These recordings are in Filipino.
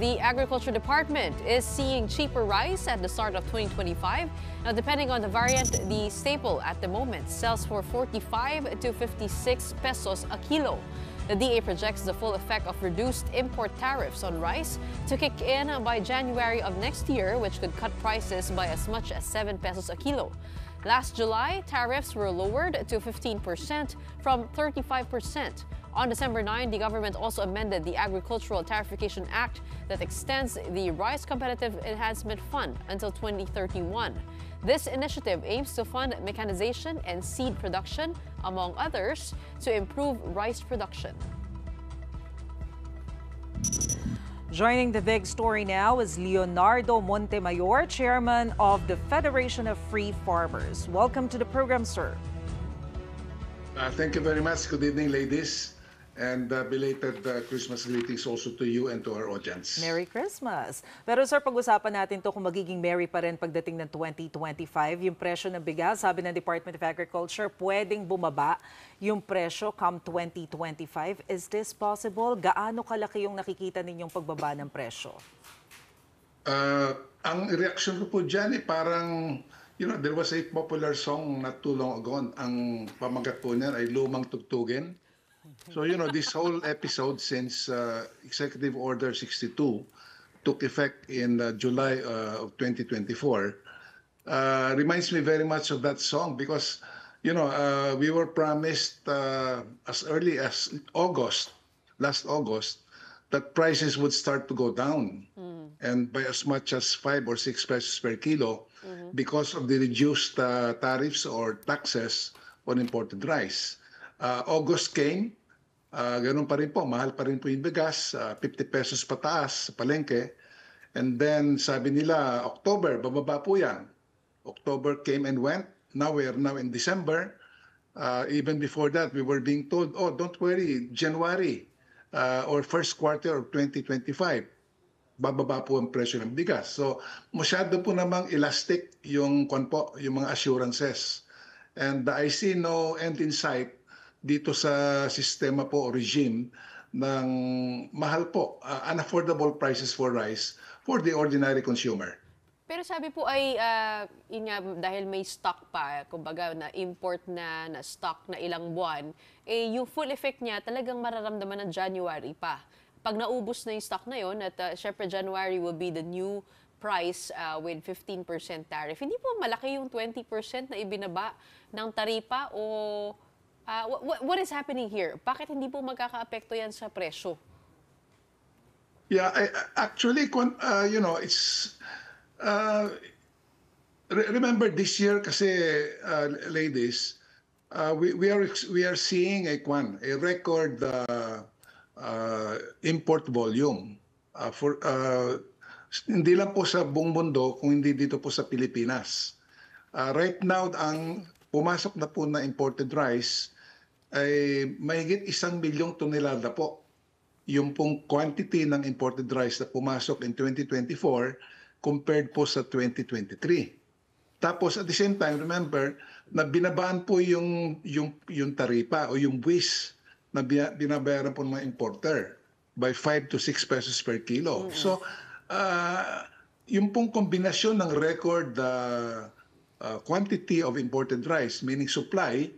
The Agriculture Department is seeing cheaper rice at the start of 2025. Now, depending on the variant, the staple at the moment sells for 45 to 56 pesos a kilo. The DA projects the full effect of reduced import tariffs on rice to kick in by January of next year, which could cut prices by as much as 7 pesos a kilo. Last July, tariffs were lowered to 15% from 35%. On December 9, the government also amended the Agricultural Tariffication Act that extends the Rice Competitive Enhancement Fund until 2031. This initiative aims to fund mechanization and seed production, among others, to improve rice production. Joining the big story now is Leonardo Montemayor, Chairman of the Federation of Free Farmers. Welcome to the program, sir. Thank you very much. Good evening, ladies. And belated Christmas greetings also to you and to our audience. Merry Christmas! Pero sir, pag-usapan natin to kung magiging merry pa rin pagdating ng 2025. Yung presyo ng bigas, sabi ng Department of Agriculture, pwedeng bumaba yung presyo come 2025. Is this possible? Gaano kalaki yung nakikita ninyong pagbaba ng presyo? Ang reaction ko po dyan parang, there was a popular song not too long ago. Ang pamagat po niyan ay Lumang Tugtugin. So, this whole episode since Executive Order 62 took effect in July of 2024 reminds me very much of that song because, we were promised as early as last August, that prices would start to go down and by as much as 5 or 6 pesos per kilo because of the reduced tariffs or taxes on imported rice. August came, ganun pa rin po, mahal pa rin po yung bigas, 50 pesos pataas sa palengke. And then sabi nila, October, bababa po yan. October came and went. Now we are now in December. Even before that, we were being told, oh, don't worry, January or first quarter of 2025, bababa po ang presyo ng bigas. So masyado po namang elastic yung mga assurances. And I see no end in sight dito sa sistema po o regime ng mahal po, unaffordable prices for rice for the ordinary consumer. Pero sabi po ay, dahil may stock pa, kumbaga na import na stock na ilang buwan, yung full effect niya talagang mararamdaman ng January pa. Pag naubos na yung stock na yun, at syempre January will be the new price with 15% tariff. Hindi po malaki yung 20% na ibinaba ng taripa o what is happening here? Bakit hindi po magkakaapekto yan sa presyo? Yeah, actually, it's remember this year kasi ladies, we are seeing a record import volume for hindi lang po sa buong mundo kung hindi dito po sa Pilipinas. Right now, ang pumasok na po na imported rice ay mahigit 1 milyong tonelada po. Yung pong quantity ng imported rice na pumasok in 2024 compared po sa 2023. Tapos at the same time, remember, na binabaan po yung taripa o yung buwis na binabayaran po ng mga importer by 5 to 6 pesos per kilo. So, yung pong kombinasyon ng record quantity of imported rice, meaning supply,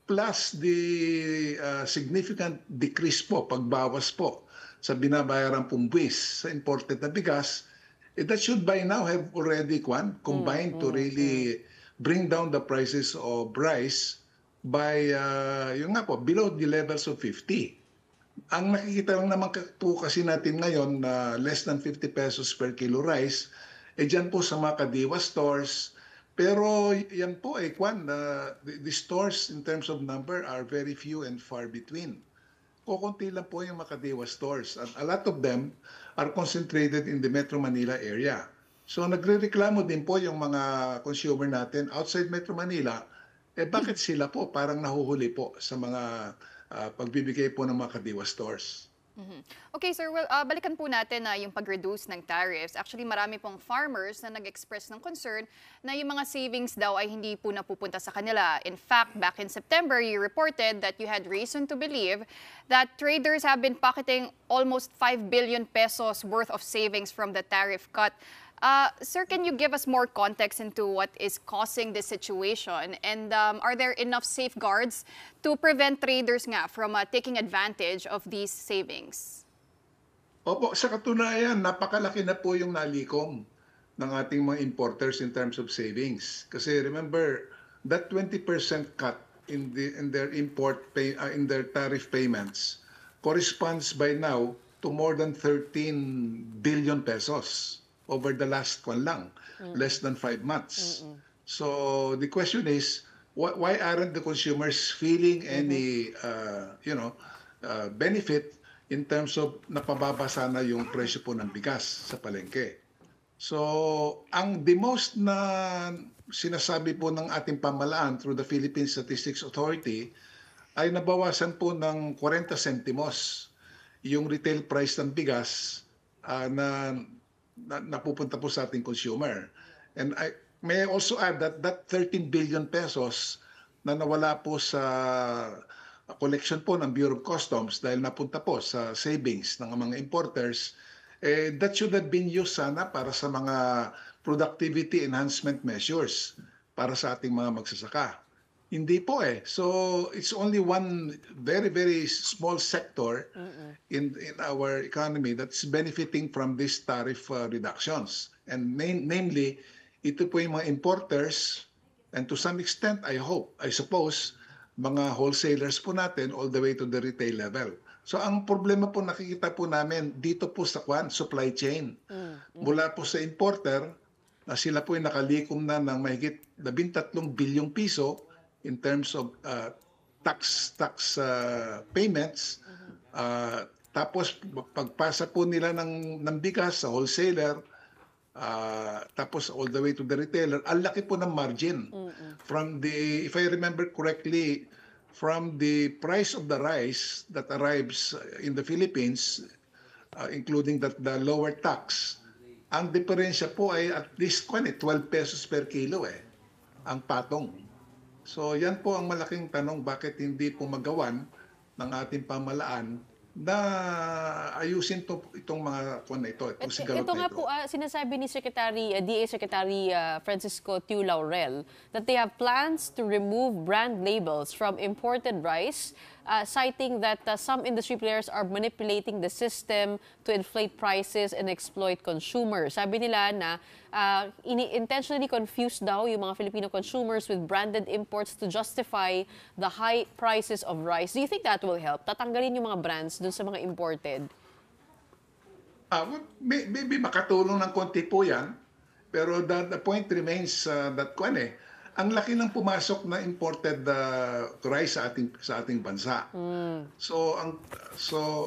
plus the significant decrease po, pagbawas po sa binabayaran pong buwis sa imported na bigas, that should by now have already combined to really bring down the prices of rice by, below the levels of 50. Ang nakikita lang naman po kasi natin ngayon na less than 50 pesos per kilo rice, dyan po sa mga kadiwa stores. Pero yan po the stores in terms of number are very few and far between. Kukunti lang po yung makadiwa stores. And a lot of them are concentrated in the Metro Manila area. So nagrereklamo din po yung mga consumer natin outside Metro Manila, bakit sila po parang nahuhuli po sa mga pagbibigay po ng mga kadiwa stores? Okay, sir. Well, balikan po natin na yung pag-reduce ng tariffs. Actually, marami pong farmers na nag-express ng concern na yung mga savings daw ay hindi po napupunta sa kanila. In fact, back in September, you reported that you had reason to believe that traders have been pocketing almost 5 billion pesos worth of savings from the tariff cut. Sir, can you give us more context into what is causing this situation? And are there enough safeguards to prevent traders nga from taking advantage of these savings? Opo, sa katunayan, napakalaki na po yung nalikom ng ating mga importers in terms of savings. Kasi remember, that 20% cut in their in their tariff payments corresponds by now to more than 13 billion pesos over the last one lang, less than 5 months. So the question is, why aren't the consumers feeling any, benefit in terms of napababa sana yung presyo po ng bigas sa palengke? So the most na sinasabi po ng ating pamahalaan through the Philippine Statistics Authority ay nabawasan po ng 40 sentimos yung retail price ng bigas na napupunta po sa ating consumer. And may I also add that 13 billion pesos na nawala po sa collection po ng Bureau of Customs dahil napunta po sa savings ng mga importers, that should have been used sana para sa mga productivity enhancement measures para sa ating mga magsasaka. Hindi po So it's only one very, very small sector in our economy that's benefiting from these tariff reductions. And namely, ito po yung mga importers and to some extent, I suppose, mga wholesalers po natin all the way to the retail level. So ang problema po nakikita po namin dito po sa supply chain. Mula po sa importer, na sila po ay nakalikom na ng mahigit 13 bilyong piso in terms of tax payments. Tapos pagpasa po nila ng bigas sa wholesaler, tapos all the way to the retailer, ang laki po ng margin. If I remember correctly, from the price of the rice that arrives in the Philippines, including the lower tax, ang diferensya po ay at least 12 pesos per kilo ang patong. So yan po ang malaking tanong, bakit hindi po magawan ng ating pamahalaan na ayusin itong mga itong sigalot Ito na nga ito. po, sinasabi ni DA Secretary Francisco Tiu Laurel that they have plans to remove brand labels from imported rice, citing that some industry players are manipulating the system to inflate prices and exploit consumers. Sabi nila na intentionally confused daw yung mga Filipino consumers with branded imports to justify the high prices of rice. Do you think that will help? Tatanggalin yung mga brands dun sa mga imported? Maybe makatulong ng konti po yan, pero the point remains that ang laki ng pumasok na imported rice sa ating bansa. So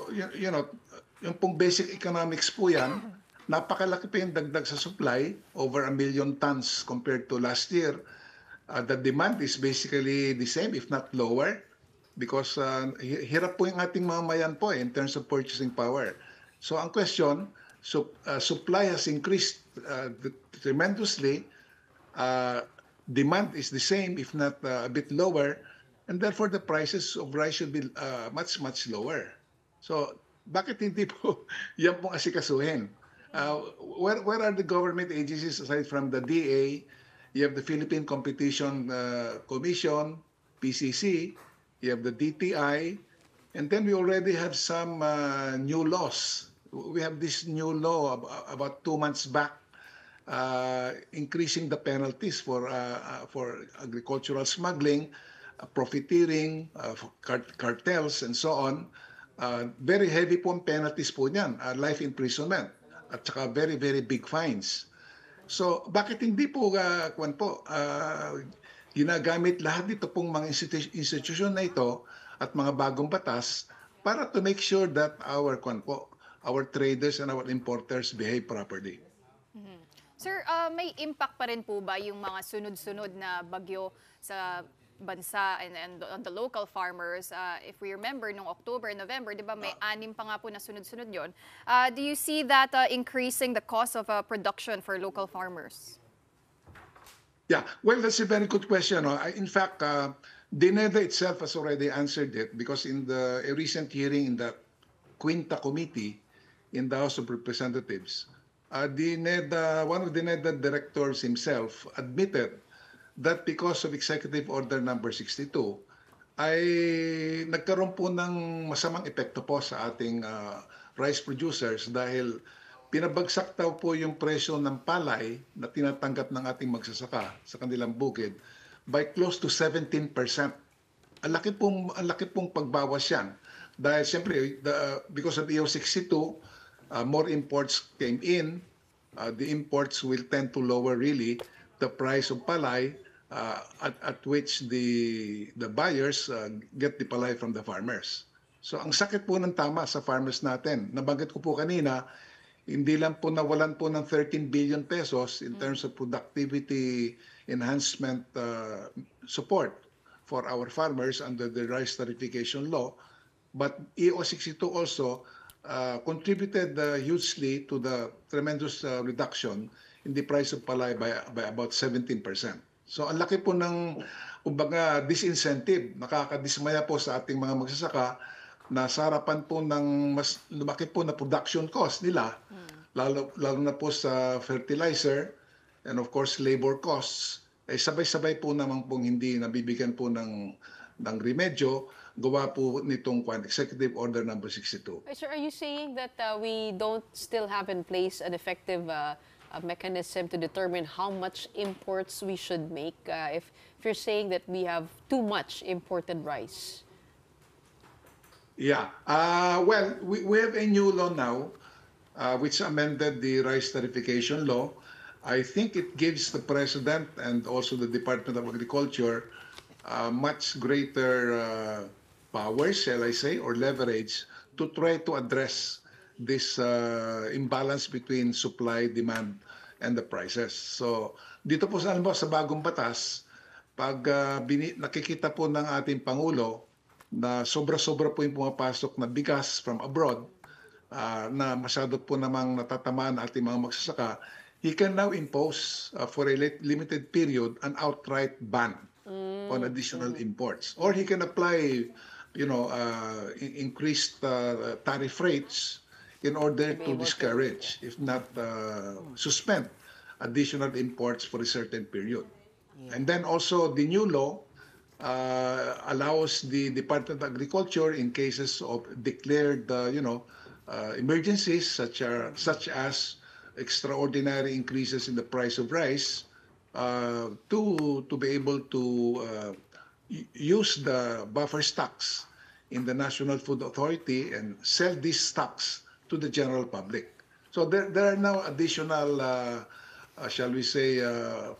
yung pong basic economics po yan, napakalaki pa yung dagdag sa supply, over 1 million tons compared to last year. The demand is basically the same, if not lower, because hirap po yung ating mamamayan po in terms of purchasing power. So ang question, supply has increased tremendously, demand is the same, if not a bit lower, and therefore the prices of rice should be much, much lower. So bakit hindi po yan pong asikasuhin? Where are the government agencies aside from the DA? You have the Philippine Competition Commission, PCC, you have the DTI, and then we already have some new laws. We have this new law about 2 months back, increasing the penalties for agricultural smuggling, profiteering, cartels, and so on. Very heavy po ang penalties po niyan, life imprisonment, at saka very, very big fines. So, bakit hindi po, ginagamit lahat dito pong mga institusyon na ito at mga bagong batas para to make sure that our traders and our importers behave properly. Sir, may impact pa rin po ba yung mga sunod-sunod na bagyo sa bansa and on the local farmers. If we remember, noong October, November, di ba, may 6 pa nga po na sunod-sunod yun. Do you see that increasing the cost of production for local farmers? Yeah, well, that's a very good question. In fact, DINEDA itself has already answered it because in a recent hearing in the Quinta Committee in the House of Representatives, one of DINEDA directors himself admitted that because of Executive Order number 62, ay nagkaroon po ng masamang epekto po sa ating rice producers dahil pinabagsak daw po yung presyo ng palay na tinatanggap ng ating magsasaka sa kanilang bukid by close to 17%. Ang laki pong pagbawas yan. Dahil siyempre, because of EO 62, more imports came in. The imports will tend to lower really the price of palay at which the buyers get the palay from the farmers. So ang sakit po ng tama sa farmers natin. Nabanggit ko po kanina, hindi lang po nawalan po ng 13 billion pesos in terms of productivity enhancement support for our farmers under the rice tarification law. But EO 62 also contributed hugely to the tremendous reduction in the price of palay by about 17%. So ang laki po ng disincentive, nakakadismaya po sa ating mga magsasaka na sa harapan po ng mas lumaki po na production cost nila, lalo na po sa fertilizer and of course labor costs, ay sabay-sabay po naman pong hindi nabibigyan po ng remedyo, gawa po nitong Executive Order number 62. Sir, are you saying that we don't still have in place an effective mechanism to determine how much imports we should make if you're saying that we have too much imported rice? Yeah. Well, we have a new law now which amended the rice tarification law. I think it gives the President and also the Department of Agriculture much greater powers, shall I say, or leverage to try to address this imbalance between supply, demand, and the prices. So dito po sa bagong batas, pag nakikita po ng ating Pangulo na sobra-sobra po yung pumapasok na bigas from abroad, na masyado po namang natatamaan ating mga magsasaka, he can now impose for a limited period an outright ban on additional imports. Or he can apply, increased tariff rates in order to discourage, if not suspend, additional imports for a certain period. Yeah. And then also the new law allows the Department of Agriculture in cases of declared, emergencies such as extraordinary increases in the price of rice, to be able to use the buffer stocks in the National Food Authority and sell these stocks to the general public. So there are now additional shall we say,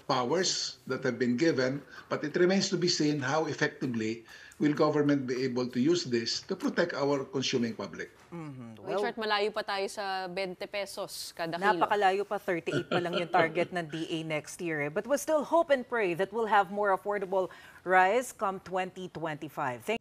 powers that have been given, but it remains to be seen how effectively will government be able to use this to protect our consuming public. Well, short, malayo pa tayo sa 20 pesos kada kilo. Napakalayo pa, 38 pa lang yung target ng DA next year. But we still hope and pray that we'll have more affordable rice come 2025.